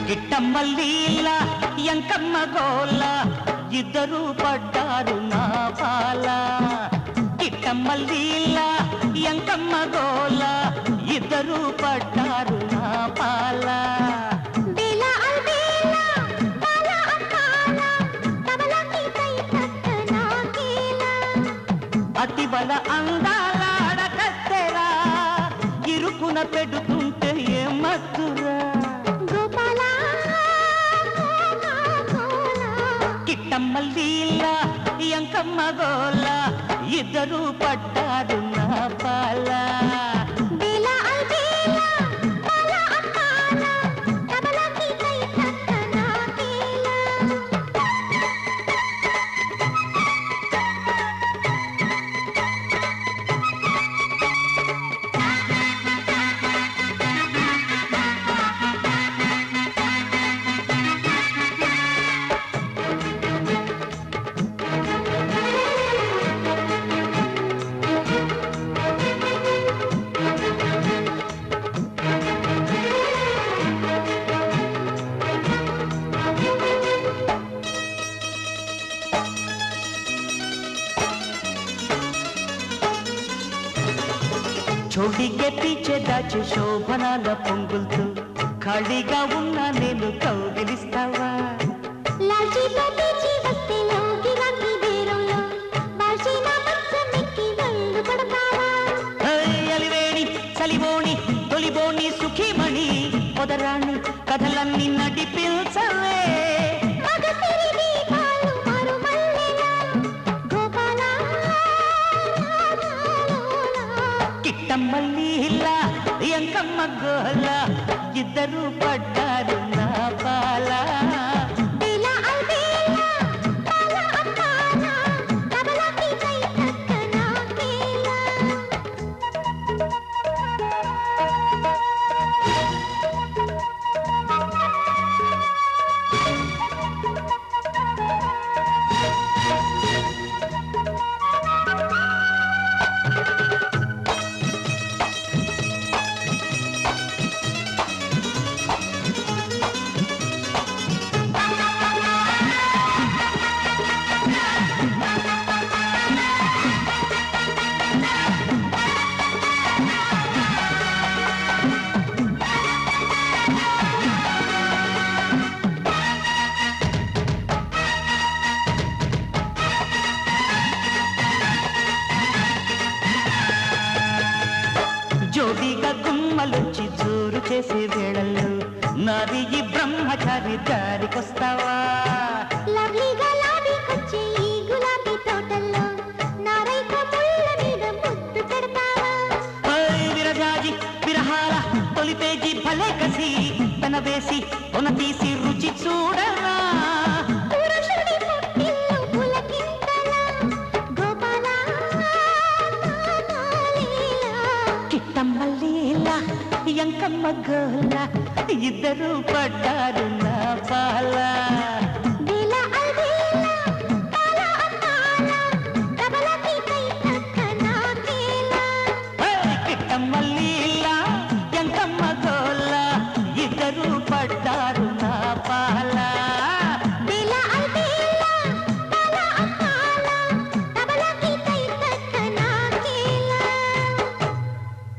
కిట్టమ్మ లీల ఎంకమ్మ గోల ఇద్దరు పడ్డారు నా పాల కిట్టమ్మ లీల ఎంకమ్మ గోల ఇద్దరు పడ్డారు నా పాల అతి బల అందాల అడకత్తెరా ఇరుకున పెడుతుంటే ఏమత్తురా కిట్టమ్మ లీల ఎంకమ్మ గోల ఇద్దరు పడ్డారు నా పాల చోటికే పీచే దాచే శోభనాల పొంగులతో ఖాళీగా ఉన్నా నేను కౌగిలిస్తావా అలివేణి చలివోణి తొలిబోణి సుఖీమణి పొదరాణి కథలన్నీ నడిపించవే కిట్టమ్మ లీల ఎంకమ్మ గోల ఇద్దరు పడ్డారు నా పాల జోడిగా గుమ్మలొచ్చి జోరు చేసే వేళల్లో నాది ఈ బ్రహ్మచారి దారికొస్తావా విరజాజి విరహాల తొలి పేజీ భలే కసి తన వేసి కొన తీసి రుచి చూడరా కిట్టమ్మ లీల ఎంకమ్మ గోల ఇద్దరు పడ్డారు